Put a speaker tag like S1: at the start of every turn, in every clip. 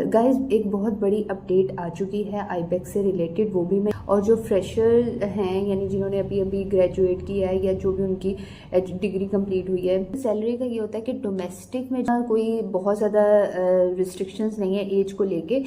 S1: Guys एक बहुत बड़ी अपडेट आ चुकी है आईबैक्स से रिलेटेड, वो भी मैं और जो फ्रेशर हैं यानी जिन्होंने अभी अभी ग्रेजुएट किया है या जो भी उनकी डिग्री कंप्लीट हुई है, सैलरी का ये होता है कि डोमेस्टिक में कोई बहुत ज़्यादा रिस्ट्रिक्शंस नहीं है एज को लेके।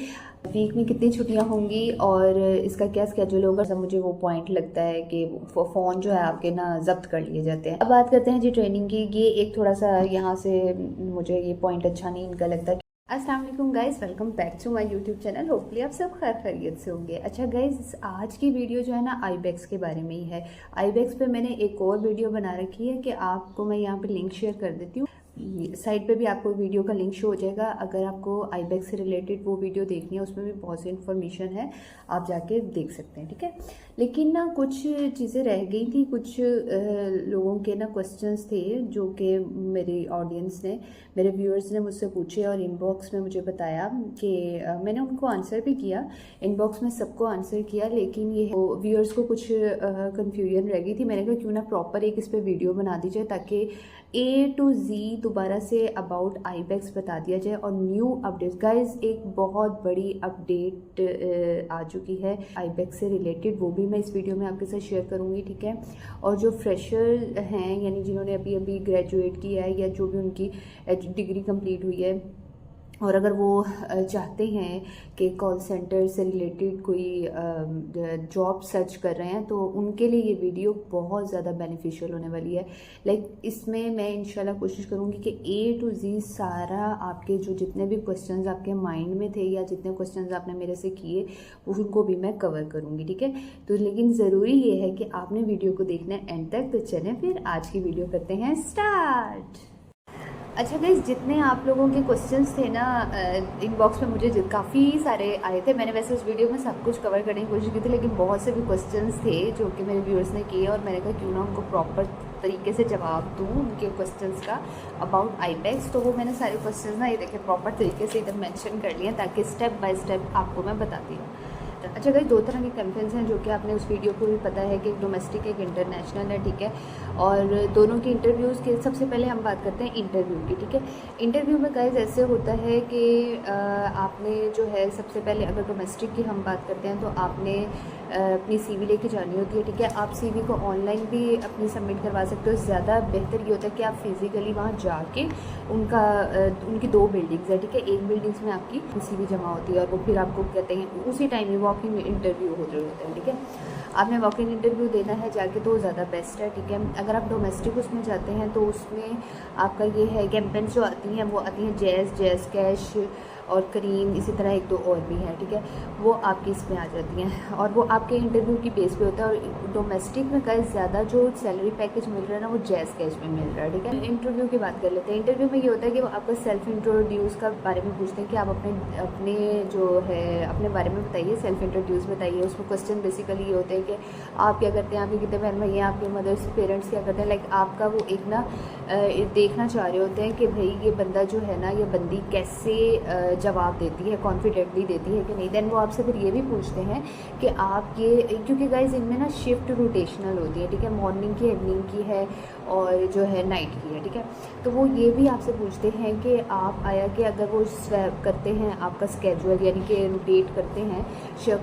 S1: वीक में कितनी छुट्टियां होंगी और इसका क्या स्केड्यूल होगा, सब मुझे वो पॉइंट लगता है कि फ़ोन जो है आपके ना जब्त कर लिए जाते हैं। अब बात करते हैं जी ट्रेनिंग की। ये एक थोड़ा सा यहाँ से मुझे ये पॉइंट अच्छा नहीं इनका लगता। अस्सलाम वालेकुम guys, welcome back to my YouTube channel. Hopefully आप सब खैरियत से होंगे। अच्छा गाइस, आज की वीडियो जो है ना आईबैक्स के बारे में ही है। आईबैक्स पे मैंने एक और वीडियो बना रखी है कि आपको मैं यहाँ पे लिंक शेयर कर देती हूँ। साइड पे भी आपको वीडियो का लिंक शो हो जाएगा। अगर आपको आईबैक्स से रिलेटेड वो वीडियो देखनी है, उसमें भी बहुत सी इन्फॉर्मेशन है, आप जाके देख सकते हैं, ठीक है। लेकिन ना कुछ चीज़ें रह गई थी, कुछ लोगों के ना क्वेश्चंस थे जो कि मेरी ऑडियंस ने, मेरे व्यूअर्स ने मुझसे पूछे और इनबॉक्स में मुझे बताया कि मैंने उनको आंसर भी किया। इनबॉक्स में सबको आंसर किया, लेकिन ये व्यूअर्स को कुछ कन्फ्यूजन रह गई थी। मैंने कहा क्यों ना प्रॉपर एक इस पर वीडियो बना दी जाए ताकि A to Z दोबारा से अबाउट आईबैक्स बता दिया जाए और न्यू अपडेट। गाइज एक बहुत बड़ी अपडेट आ चुकी है आईबैक्स से रिलेटेड, वो भी मैं इस वीडियो में आपके साथ शेयर करूंगी, ठीक है। और जो फ्रेशर हैं यानी जिन्होंने अभी अभी ग्रेजुएट किया है या जो भी उनकी डिग्री कंप्लीट हुई है और अगर वो चाहते हैं कि कॉल सेंटर से रिलेटेड कोई जॉब सर्च कर रहे हैं, तो उनके लिए ये वीडियो बहुत ज़्यादा बेनिफिशियल होने वाली है। इसमें मैं इंशाल्लाह कोशिश करूँगी कि A to Z सारा आपके जो जितने भी क्वेश्चंस आपके माइंड में थे या जितने क्वेश्चंस आपने मेरे से किए उनको भी मैं कवर करूँगी, ठीक है। तो लेकिन ज़रूरी ये है कि आपने वीडियो को देखना है एंड तक। तो चलें फिर आज की वीडियो करते हैं स्टार्ट। अच्छा गाइस, जितने आप लोगों के क्वेश्चंस थे ना इनबॉक्स में मुझे काफ़ी सारे आए थे। मैंने वैसे उस वीडियो में सब कुछ कवर करने की कोशिश की थी, लेकिन बहुत से भी क्वेश्चंस थे जो कि मेरे व्यूअर्स ने किए और मैंने कहा क्यों ना उनको प्रॉपर तरीके से जवाब दूँ उनके क्वेश्चंस का अबाउट आईबैक्स। तो वो मैंने सारे क्वेश्चंस ना ये देखे प्रॉपर तरीके से इधर मेंशन कर लिए ताकि स्टेप बाय स्टेप आपको मैं बताती हूँ। अच्छा गाइस, दो तरह के कैंपेन्स हैं जो कि आपने उस वीडियो को भी पता है कि एक डोमेस्टिक एक इंटरनेशनल है, ठीक है। और दोनों के इंटरव्यूज़ के सबसे पहले हम बात करते हैं इंटरव्यू की, ठीक है। इंटरव्यू में गाइस ऐसे होता है कि आपने जो है सबसे पहले अगर डोमेस्टिक की हम बात करते हैं तो आपने अपनी CV लेके जानी होती है, ठीक है। आप CV को ऑनलाइन भी अपनी सबमिट करवा सकते हो। ज़्यादा बेहतर ये होता है कि आप फिज़िकली वहाँ जाके उनकी 2 बिल्डिंग्स है, ठीक है। एक बिल्डिंग्स में आपकी CV जमा होती है और वो फिर आपको कहते हैं उसी time he walk in interview हो रहे होते हैं, ठीक है। आपने वॉक इन इंटरव्यू देना है जाके, तो ज़्यादा बेस्ट है, ठीक है। अगर आप डोमेस्टिक उसमें जाते हैं तो उसमें आपका ये है कैंपेन्स जो आती हैं वो आती हैं जैज़ कैश और करीम, इसी तरह एक दो और भी हैं, ठीक है। वो आपकी इसमें आ जाती हैं और वो आपके इंटरव्यू की बेस पे होता है। और डोमेस्टिक में कई ज़्यादा जो सैलरी पैकेज मिल रहा है ना वो जैज़ कैश में मिल रहा है, ठीक है। इंटरव्यू की बात कर लेते हैं। इंटरव्यू में ये होता है कि वो आपका सेल्फ इंट्रोड्यूस का बारे में पूछते हैं कि आप अपने जो है अपने बारे में बताइए, सेल्फ इंट्रोड्यूस बताइए। उसमें क्वेश्चन बेसिकली ये होते हैं कि आप क्या करते हैं, आपके कितने बहन भाई हैं, आपके मदर्स पेरेंट्स क्या करते हैं। लाइक आपका वो एक ना देखना चाह रहे होते हैं कि भाई ये बंदा जो है ना, ये बंदी कैसे जवाब देती है, कॉन्फिडेंटली देती है कि नहीं। देन वो आपसे फिर ये भी पूछते हैं कि आप ये, क्योंकि गाइज इनमें ना शिफ्ट रोटेशनल होती है, ठीक है। मॉर्निंग की, इवनिंग की है और जो है नाइट की है, ठीक है। तो वो ये भी आपसे पूछते हैं कि आप आया कि अगर वो स्वैप करते हैं आपका स्केजुअल यानी कि रोटेट करते हैं।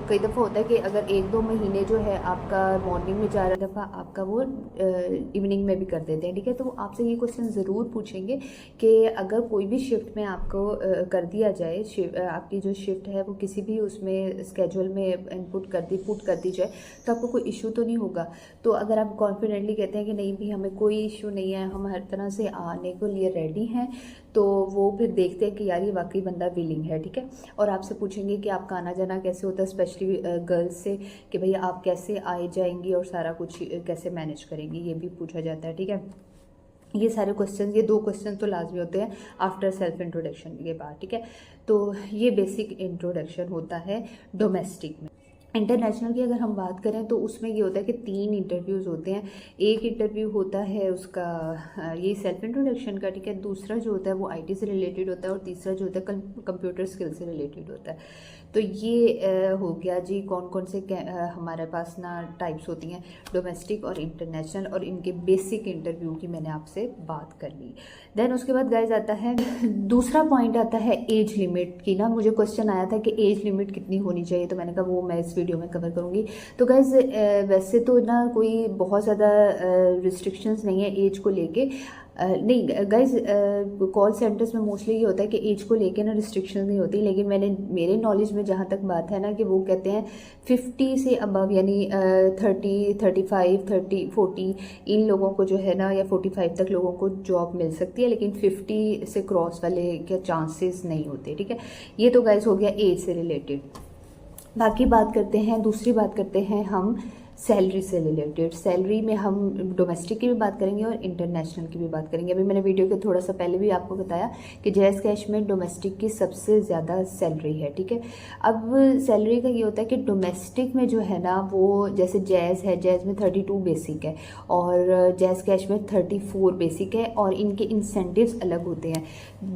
S1: कई दफ़ा होता है कि अगर 1-2 महीने जो है आपका मॉर्निंग में जा रहा, दफ़ा आपका वो इवनिंग में भी कर देते हैं, ठीक है। तो वो आपसे ये क्वेश्चन ज़रूर पूछेंगे कि अगर कोई भी शिफ्ट में आपको कर दिया जाए, आपकी जो शिफ्ट है वो किसी भी उसमें स्केड्यूल में पुट कर दी जाए तो आपको कोई इशू तो नहीं होगा। तो अगर आप कॉन्फिडेंटली कहते हैं कि नहीं भी हमें कोई इशू नहीं है, हम हर तरह से आने के लिए रेडी हैं, तो वो फिर देखते हैं कि यार ये वाकई बंदा विलिंग है, ठीक है। और आपसे पूछेंगे कि आपका आना जाना कैसे होता है, स्पेशली गर्ल्स से, कि भैया आप कैसे आए जाएंगी और सारा कुछ कैसे मैनेज करेंगी, ये भी पूछा जाता है, ठीक है। ये सारे क्वेश्चन, ये 2 क्वेश्चन तो लाजमी होते हैं आफ्टर सेल्फ इंट्रोडक्शन के बाद, ठीक है। तो ये बेसिक इंट्रोडक्शन होता है डोमेस्टिक में। इंटरनेशनल की अगर हम बात करें तो उसमें ये होता है कि 3 इंटरव्यूज़ होते हैं। एक इंटरव्यू होता है उसका ये सेल्फ इंट्रोडक्शन का, ठीक है। दूसरा जो होता है वो आईटी से रिलेटेड होता है और तीसरा जो होता है कंप्यूटर स्किल से रिलेटेड होता है। तो ये हो गया जी कौन कौन से हमारे पास ना टाइप्स होती हैं डोमेस्टिक और इंटरनेशनल, और इनके बेसिक इंटरव्यू की मैंने आपसे बात कर ली। देन उसके बाद गाइज आता है दूसरा पॉइंट आता है एज लिमिट की ना। मुझे क्वेश्चन आया था कि एज लिमिट कितनी होनी चाहिए, तो मैंने कहा वो मैं इस वीडियो में कवर करूँगी। तो गाइज वैसे तो ना कोई बहुत ज़्यादा रिस्ट्रिक्शंस नहीं है एज को लेके। नहीं गाइज, कॉल सेंटर्स में मोस्टली ये होता है कि एज को लेके ना रिस्ट्रिक्शन नहीं होती, लेकिन मेरे नॉलेज में जहाँ तक बात है ना कि वो कहते हैं 50 से अबव, यानी 30, 35, 30, 40 इन लोगों को जो है ना, या 45 तक लोगों को जॉब मिल सकती है, लेकिन 50 से क्रॉस वाले के चांसेस नहीं होते, ठीक है। ये तो गाइज हो गया एज से रिलेटेड। बाकी बात करते हैं, दूसरी बात करते हैं हम सैलरी से रिलेटेड। सैलरी में हम डोमेस्टिक की भी बात करेंगे और इंटरनेशनल की भी बात करेंगे। अभी मैंने वीडियो के थोड़ा सा पहले भी आपको बताया कि जैज़ कैश में डोमेस्टिक की सबसे ज़्यादा सैलरी है, ठीक है। अब सैलरी का ये होता है कि डोमेस्टिक में जो है ना वो जैसे जैज़ है, जैज़ में 32 बेसिक है और जैज़ कैश में 34 बेसिक है, और इनके इंसेंटिव्स अलग होते हैं।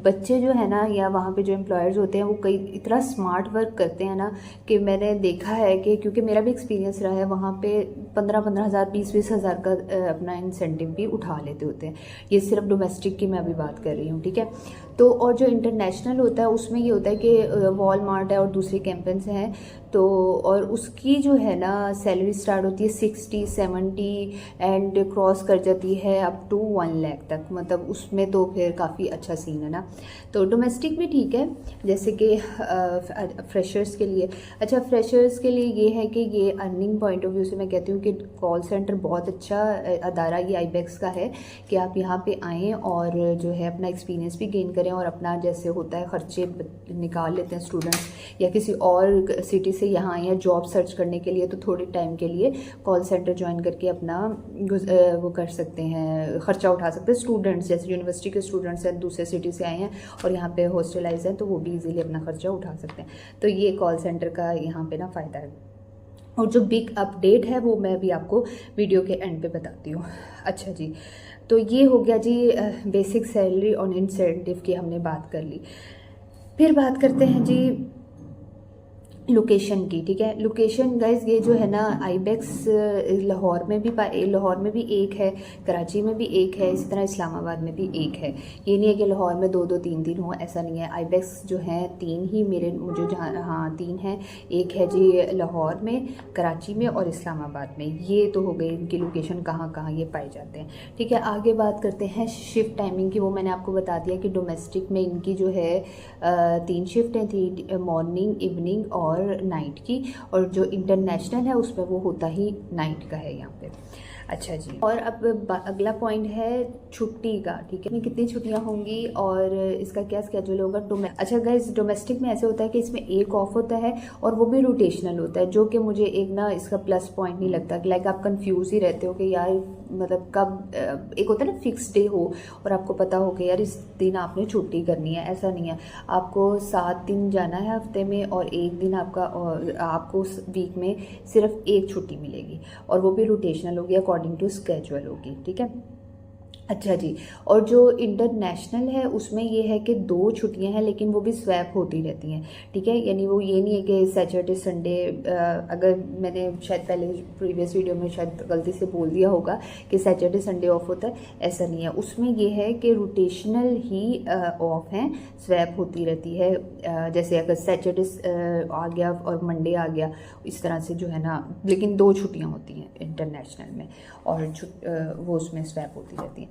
S1: बच्चे जो है ना या वहाँ पे जो एम्प्लॉयर्स होते हैं वो कई इतना स्मार्ट वर्क करते हैं ना कि मैंने देखा है कि, क्योंकि मेरा भी एक्सपीरियंस रहा है, वहाँ पे 15-15 हज़ार 20-20 हज़ार का अपना इंसेंटिव भी उठा लेते होते हैं। ये सिर्फ डोमेस्टिक की मैं अभी बात कर रही हूँ, ठीक है। तो और जो इंटरनेशनल होता है उसमें ये होता है कि वॉलमार्ट है और दूसरे कैंपेन्स हैं, तो और उसकी जो है ना सैलरी स्टार्ट होती है 60, 70 एंड क्रॉस कर जाती है अप टू 1 लाख तक। मतलब उसमें तो फिर काफ़ी अच्छा सीन है ना। तो डोमेस्टिक भी ठीक है, जैसे कि फ्रेशर्स के लिए। अच्छा, फ्रेशर्स के लिए ये है कि ये अर्निंग पॉइंट ऑफ व्यू से मैं कहती हूँ कि कॉल सेंटर बहुत अच्छा अदारा ये आईबेक्स का है कि आप यहाँ पे आएँ और जो है अपना एक्सपीरियंस भी गेन करें, और अपना जैसे होता है खर्चे निकाल लेते हैं स्टूडेंट्स, या किसी और सिटी से यहाँ आए हैं जॉब सर्च करने के लिए, तो थोड़े टाइम के लिए कॉल सेंटर ज्वाइन करके अपना वो कर सकते हैं, खर्चा उठा सकते हैं। स्टूडेंट्स जैसे यूनिवर्सिटी के स्टूडेंट्स हैं, दूसरे सिटी से आए हैं और यहाँ पे हॉस्टलाइज हैं, तो वो भी इजीली अपना खर्चा उठा सकते हैं। तो ये कॉल सेंटर का यहाँ पे ना फ़ायदा है। और जो बिग अपडेट है वो मैं अभी आपको वीडियो के एंड पे बताती हूँ। अच्छा जी, तो ये हो गया जी बेसिक सैलरी और इंसेंटिव की हमने बात कर ली। फिर बात करते हैं जी लोकेशन की, ठीक है। लोकेशन गाइज ये जो है ना आईबेक्स लाहौर में भी एक है, कराची में भी एक है, इसी तरह इस्लामाबाद में भी एक है। ये नहीं है कि लाहौर में 2-2 3-3 हो, ऐसा नहीं है। आईबेक्स जो है 3 ही मुझे जहाँ, हाँ 3 है। एक है जी लाहौर में, कराची में और इस्लामाबाद में। ये तो हो गई इनकी लोकेशन कहाँ कहाँ ये पाए जाते हैं, ठीक है। आगे बात करते हैं शिफ्ट टाइमिंग की। वो मैंने आपको बता दिया कि डोमेस्टिक में इनकी जो है 3 शिफ्टें थी, मॉर्निंग, इवनिंग और नाइट की, और जो इंटरनेशनल है उसमें वो होता ही नाइट का है यहाँ पे। अच्छा जी, और अब अगला पॉइंट है छुट्टी का, ठीक है। कितनी छुट्टियां होंगी और इसका क्या स्केड्यूल होगा। अच्छा गाइस, डोमेस्टिक में ऐसे होता है कि इसमें एक ऑफ होता है और वो भी रोटेशनल होता है, जो कि मुझे एक ना इसका प्लस पॉइंट नहीं लगता। लाइक आप कंफ्यूज ही रहते हो कि यार मतलब कब, एक होता है ना फिक्स डे हो और आपको पता हो कि यार इस दिन आपने छुट्टी करनी है। ऐसा नहीं है, आपको 7 दिन जाना है हफ्ते में और एक दिन आपको उस वीक में सिर्फ एक छुट्टी मिलेगी, और वो भी रोटेशनल होगी, अकॉर्डिंग टू स्केड्यूल होगी, ठीक है। अच्छा जी, और जो इंटरनेशनल है उसमें ये है कि 2 छुट्टियां हैं, लेकिन वो भी स्वैप होती रहती हैं, ठीक है। यानी वो ये नहीं है कि सैटरडे संडे, अगर मैंने शायद पहले प्रीवियस वीडियो में शायद गलती से बोल दिया होगा कि सैटरडे संडे ऑफ होता है, ऐसा नहीं है। उसमें ये है कि रोटेशनल ही ऑफ हैं, स्वैप होती रहती है। जैसे अगर सैटरडे आ गया और मंडे आ गया, इस तरह से जो है ना, लेकिन 2 छुट्टियाँ होती हैं इंटरनेशनल में, और वो उसमें स्वैप होती रहती हैं,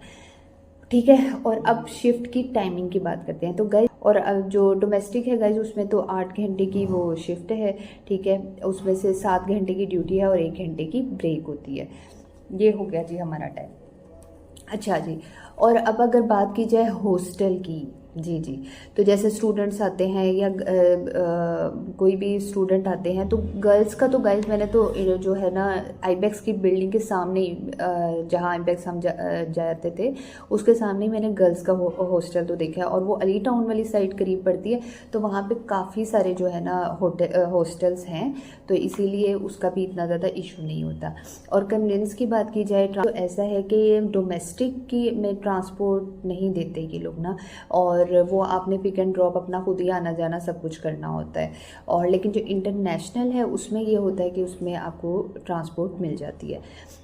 S1: ठीक है। और अब शिफ्ट की टाइमिंग की बात करते हैं। तो गाइज, और अब जो डोमेस्टिक है गाइज उसमें तो 8 घंटे की वो शिफ्ट है, ठीक है। उसमें से 7 घंटे की ड्यूटी है और 1 घंटे की ब्रेक होती है। ये हो गया जी हमारा टाइम। अच्छा जी, और अब अगर बात की जाए हॉस्टल की, जी जी। तो जैसे स्टूडेंट्स आते हैं या कोई भी स्टूडेंट आते हैं, तो गर्ल्स का तो गाइस मैंने तो जो है ना आईबेक्स की बिल्डिंग के सामने ही जहाँ आईबेक्स हम जाते थे उसके सामने ही मैंने गर्ल्स का हॉस्टल तो देखा है, और वो अली टाउन वाली साइड करीब पड़ती है, तो वहाँ पे काफ़ी सारे जो है ना हॉस्टल्स हैं, तो इसीलिए उसका भी इतना ज़्यादा इशू नहीं होता। और कन्वेंस की बात की जाए तो ऐसा है कि डोमेस्टिक की में ट्रांसपोर्ट नहीं देते ये लोग ना, और वो आपने पिक एंड ड्रॉप अपना खुद ही आना जाना सब कुछ करना होता है। और लेकिन जो इंटरनेशनल है उसमें ये होता है कि उसमें आपको ट्रांसपोर्ट मिल जाती है।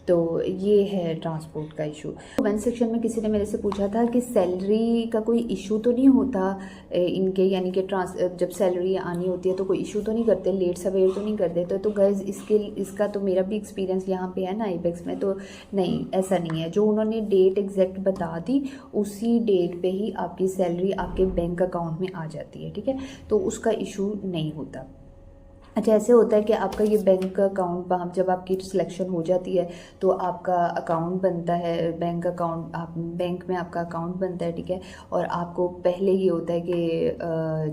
S1: तो ये है ट्रांसपोर्ट का इशू। कमेंट सेक्शन में किसी ने मेरे से पूछा था कि सैलरी का कोई इशू तो नहीं होता इनके, यानी कि जब सैलरी आनी होती है तो कोई इशू तो नहीं करते, लेट सवेर तो नहीं कर देते। तो गाइस इसका तो मेरा भी एक्सपीरियंस यहाँ पे है ना आईबेक्स में, तो नहीं ऐसा नहीं है। जो उन्होंने डेट एग्जैक्ट बता दी उसी डेट पे ही आपकी सैलरी आपके बैंक अकाउंट में आ जाती है, ठीक है, तो उसका इशू नहीं होता। अच्छा, ऐसे होता है कि आपका ये बैंक अकाउंट वहाँ जब आपकी सिलेक्शन हो जाती है तो आपका अकाउंट बनता है, बैंक अकाउंट, आप बैंक में आपका अकाउंट बनता है, ठीक है। और आपको पहले ये होता है कि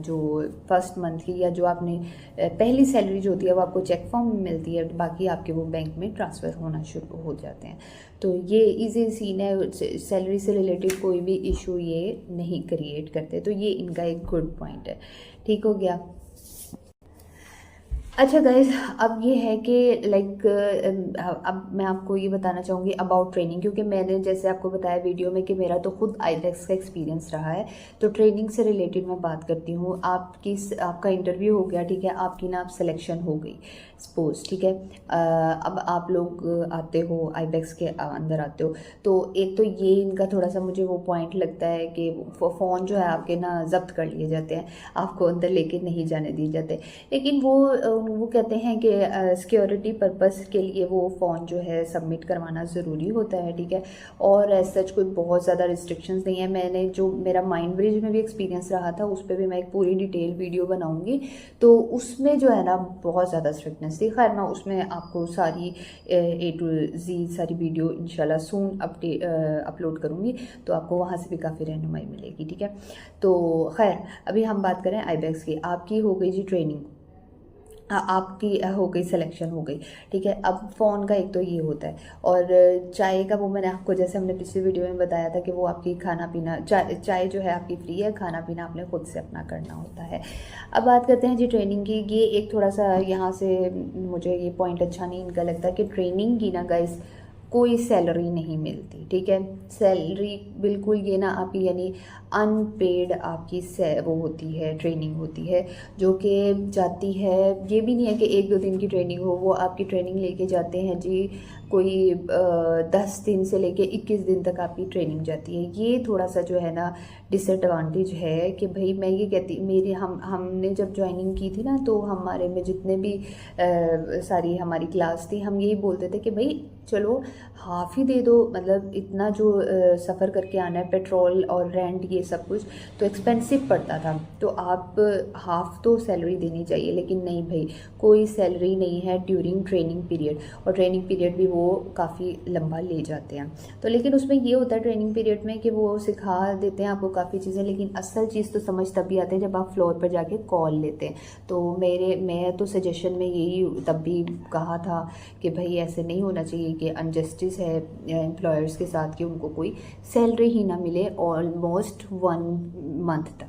S1: जो फर्स्ट मंथ की या जो आपने पहली सैलरी जो होती है वो आपको चेक फॉर्म में मिलती है, बाकी आपके वो बैंक में ट्रांसफ़र होना शुरू हो जाते हैं। तो ये इजी सीन है, सैलरी से रिलेटेड कोई भी इशू ये नहीं क्रिएट करते, तो ये इनका एक गुड पॉइंट है। ठीक हो गया। अच्छा गाइज, अब ये है कि लाइक अब मैं आपको ये बताना चाहूँगी अबाउट ट्रेनिंग, क्योंकि मैंने जैसे आपको बताया वीडियो में कि मेरा तो खुद आईबेक्स का एक्सपीरियंस रहा है, तो ट्रेनिंग से रिलेटेड मैं बात करती हूँ। आपका इंटरव्यू हो गया, ठीक है, आपकी ना आप सिलेक्शन हो गई सपोज, ठीक है। अब आप लोग आते हो आईबेक्स के अंदर आते हो, तो एक तो ये इनका थोड़ा सा मुझे वो पॉइंट लगता है कि फ़ोन जो है आपके ना जब्त कर लिए जाते हैं, आपको अंदर लेके नहीं जाने दिए जाते। लेकिन वो कहते हैं कि सिक्योरिटी पर्पस के लिए वो फ़ोन जो है सबमिट करवाना ज़रूरी होता है, ठीक है। और एज सच कोई बहुत ज़्यादा रिस्ट्रिक्शंस नहीं है। मैंने जो मेरा माइंड ब्रिज में भी एक्सपीरियंस रहा था उस पर भी मैं एक पूरी डिटेल वीडियो बनाऊंगी, तो उसमें जो है ना बहुत ज़्यादा स्ट्रिक्टनेस थी। खैर मैं उसमें आपको सारी A to Z सारी वीडियो इंशाल्लाह सून अपलोड करूँगी, तो आपको वहाँ से भी काफ़ी रहनुमाई मिलेगी, ठीक है। तो खैर अभी हम बात करें आईबेक्स की। आपकी हो गई जी ट्रेनिंग, आपकी हो गई सिलेक्शन हो गई, ठीक है। अब फ़ोन का एक तो ये होता है, और चाय का वो मैंने आपको जैसे हमने पिछले वीडियो में बताया था कि वो आपकी खाना पीना चाय जो है आपकी फ्री है, खाना पीना आपने खुद से अपना करना होता है। अब बात करते हैं जी ट्रेनिंग की। ये एक थोड़ा सा यहाँ से मुझे ये पॉइंट अच्छा नहीं इनका लगता कि ट्रेनिंग की ना गाइस कोई सैलरी नहीं मिलती, ठीक है। सैलरी बिल्कुल ये ना आपकी यानी अनपेड आपकी वो होती है, ट्रेनिंग होती है जो कि जाती है। ये भी नहीं है कि 1-2 दिन की ट्रेनिंग हो, वो आपकी ट्रेनिंग लेके जाते हैं जी कोई 10 दिन से लेके 21 दिन तक आपकी ट्रेनिंग जाती है। ये थोड़ा सा जो है ना डिसएडवांटेज है कि भाई मैं ये कहती हमने जब ज्वाइनिंग की थी ना, तो हमारे में जितने भी सारी हमारी क्लास थी, हम यही बोलते थे कि भाई चलो हाफ़ ही दे दो, मतलब इतना जो सफ़र करके आना है, पेट्रोल और रेंट ये सब कुछ तो एक्सपेंसिव पड़ता था, तो आप हाफ़ तो सैलरी देनी चाहिए। लेकिन नहीं भाई, कोई सैलरी नहीं है ड्यूरिंग ट्रेनिंग पीरियड, और ट्रेनिंग पीरियड भी वो काफ़ी लंबा ले जाते हैं। तो लेकिन उसमें ये होता है ट्रेनिंग पीरियड में कि वो सिखा देते हैं आपको काफ़ी चीज़ें, लेकिन असल चीज़ तो समझ तभी आते हैं जब आप फ्लोर पर जाके कॉल लेते हैं। तो मैं तो सजेशन में यही तब भी कहा था कि भाई ऐसे नहीं होना चाहिए कि अनजस्टिस है एम्प्लॉयर्स के साथ कि उनको कोई सैलरी ही ना मिले ऑलमोस्ट 1 मंथ तक।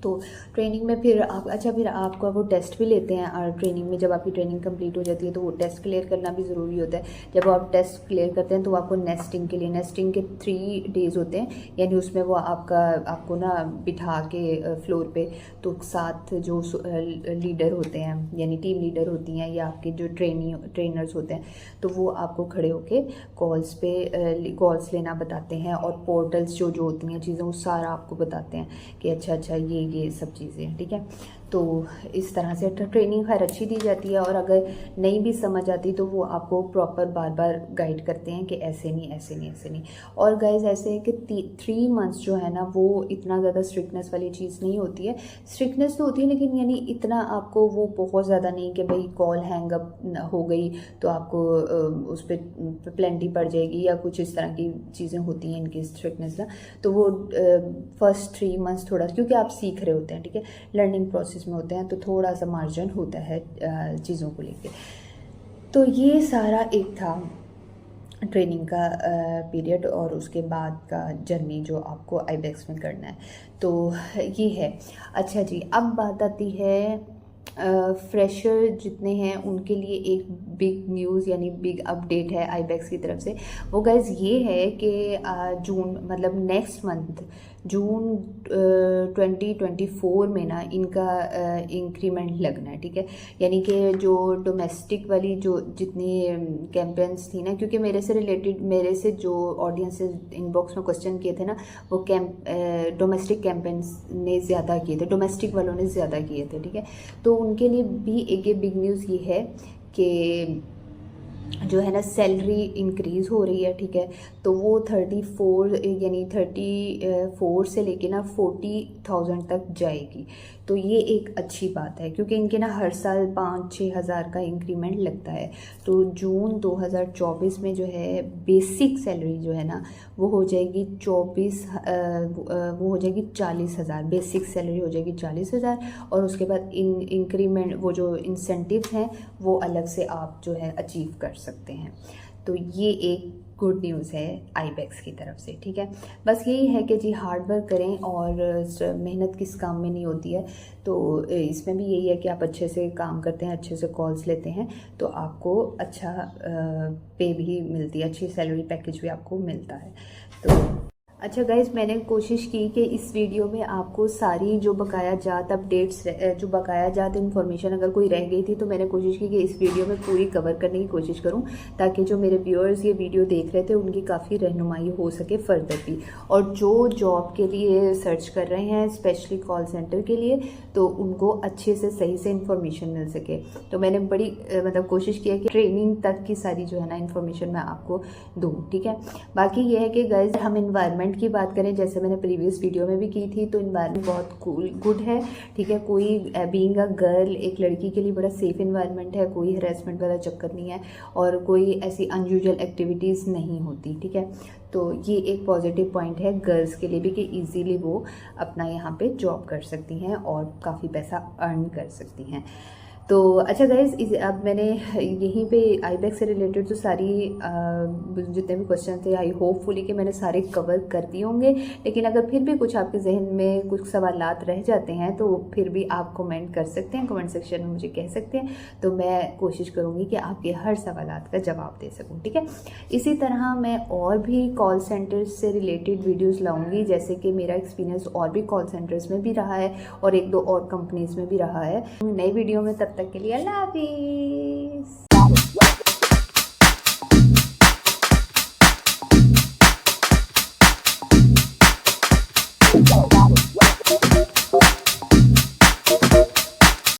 S1: तो ट्रेनिंग में फिर आपका वो टेस्ट भी लेते हैं, और ट्रेनिंग में जब आपकी ट्रेनिंग कंप्लीट हो जाती है तो वो टेस्ट क्लियर करना भी ज़रूरी होता है। जब आप टेस्ट क्लियर करते हैं तो आपको नेस्टिंग के 3 डेज़ होते हैं, यानी उसमें वो आपको ना बिठा के फ्लोर पे, तो साथ जो लीडर होते हैं यानी टीम लीडर होती हैं या आपके जो ट्रेनर्स होते हैं, तो वो आपको खड़े होके कॉल्स लेना बताते हैं, और पोर्टल्स जो होती हैं चीज़ें वो सारा आपको बताते हैं कि अच्छा ये सब चीज़ें हैं, ठीक है। तो इस तरह से ट्रेनिंग खैर अच्छी दी जाती है, और अगर नहीं भी समझ आती तो वो आपको प्रॉपर बार बार गाइड करते हैं कि ऐसे नहीं ऐसे नहीं ऐसे नहीं। और गाइज ऐसे है कि 3 मंथ्स जो है ना वो इतना ज़्यादा स्ट्रिक्टनेस वाली चीज़ नहीं होती है। स्ट्रिक्टनेस तो होती है लेकिन यानी इतना आपको वो बहुत ज़्यादा नहीं कि भाई कॉल हैंग अप हो गई तो आपको उस पर प्लेंटी पड़ जाएगी या कुछ इस तरह की चीज़ें होती हैं इनकी स्ट्रिक्टनेस ना। तो वो फर्स्ट 3 मंथ्स थोड़ा, क्योंकि आप सीख रहे होते हैं, ठीक है, लर्निंग प्रोसेस में होते हैं, तो थोड़ा सा मार्जिन होता है चीज़ों को लेके। तो ये सारा एक था ट्रेनिंग का पीरियड और उसके बाद का जर्नी जो आपको आईबेक्स में करना है, तो ये है। अच्छा जी, अब बात आती है फ्रेशर जितने हैं उनके लिए एक बिग न्यूज़ यानी बिग अपडेट है आईबेक्स की तरफ से। वो गाइज ये है कि जून मतलब नेक्स्ट मंथ जून 2024 में ना इनका इंक्रीमेंट लगना है, ठीक है। यानी कि जो डोमेस्टिक वाली जो जितनी कैंपेन्स थी ना, क्योंकि मेरे से जो ऑडियंस इनबॉक्स में क्वेश्चन किए थे ना, वो डोमेस्टिक कैंपेन्स ने ज़्यादा किए थे, डोमेस्टिक वालों ने ज़्यादा किए थे, ठीक है। तो उनके लिए भी एक बिग न्यूज़ ये है कि जो है ना सैलरी इंक्रीज़ हो रही है, ठीक है। तो वो 34 यानी 34 से लेके ना 40,000 तक जाएगी। तो ये एक अच्छी बात है क्योंकि इनके ना हर साल 5-6 हज़ार का इंक्रीमेंट लगता है। तो जून 2024 में जो है बेसिक सैलरी जो है ना वो हो जाएगी 40,000, बेसिक सैलरी हो जाएगी 40,000। और उसके बाद इंक्रीमेंट वो जो इंसेंटिव्स हैं वो अलग से आप जो है अचीव कर सकते हैं। तो ये एक गुड न्यूज़ है आईबेक्स की तरफ से, ठीक है। बस यही है कि जी हार्ड वर्क करें और मेहनत किस काम में नहीं होती है। तो इसमें भी यही है कि आप अच्छे से काम करते हैं, अच्छे से कॉल्स लेते हैं तो आपको अच्छा पे भी मिलती है, अच्छी सैलरी पैकेज भी आपको मिलता है। तो अच्छा गाइज, मैंने कोशिश की कि इस वीडियो में आपको सारी जो बकाया जात अपडेट्स, जो बकाया जात इन्फॉर्मेशन अगर कोई रह गई थी तो मैंने कोशिश की कि इस वीडियो में पूरी कवर करने की कोशिश करूं ताकि जो मेरे व्यूअर्स ये वीडियो देख रहे थे उनकी काफ़ी रहनुमाई हो सके फर्दर भी। और जो जॉब के लिए सर्च कर रहे हैं स्पेशली कॉल सेंटर के लिए, तो उनको अच्छे से सही से इन्फॉर्मेशन मिल सके। तो मैंने बड़ी मतलब कोशिश की है कि ट्रेनिंग तक की सारी जो है ना इन्फॉर्मेशन मैं आपको दूँ, ठीक है। बाकी ये है कि गाइज हम इन्वायरमेंट की बात करें, जैसे मैंने प्रीवियस वीडियो में भी की थी, तो इन्वायरमेंट बहुत गुड है, ठीक है। कोई बीइंग अ गर्ल एक लड़की के लिए बड़ा सेफ इन्वायरमेंट है, कोई हरेसमेंट वाला चक्कर नहीं है और कोई ऐसी अनयूजुअल एक्टिविटीज़ नहीं होती, ठीक है। तो ये एक पॉजिटिव पॉइंट है गर्ल्स के लिए भी कि इजीली वो अपना यहाँ पे जॉब कर सकती हैं और काफ़ी पैसा अर्न कर सकती हैं। तो अच्छा गाइज, अब मैंने यहीं पे आईबेक्स से रिलेटेड जो सारी जितने भी क्वेश्चन थे, आई होपफुली कि मैंने सारे कवर कर दिए होंगे। लेकिन अगर फिर भी कुछ आपके जहन में कुछ सवालात रह जाते हैं तो फिर भी आप कमेंट कर सकते हैं, कमेंट सेक्शन में मुझे कह सकते हैं। तो मैं कोशिश करूँगी कि आपके हर सवालात का जवाब दे सकूँ, ठीक है। इसी तरह मैं और भी कॉल सेंटर्स से रिलेटेड वीडियोज़ लाऊँगी, जैसे कि मेरा एक्सपीरियंस और भी कॉल सेंटर्स में भी रहा है और 1-2 और कंपनीज़ में भी रहा है। नई वीडियो में तब तक के लिए अल्लाह हाफिज़।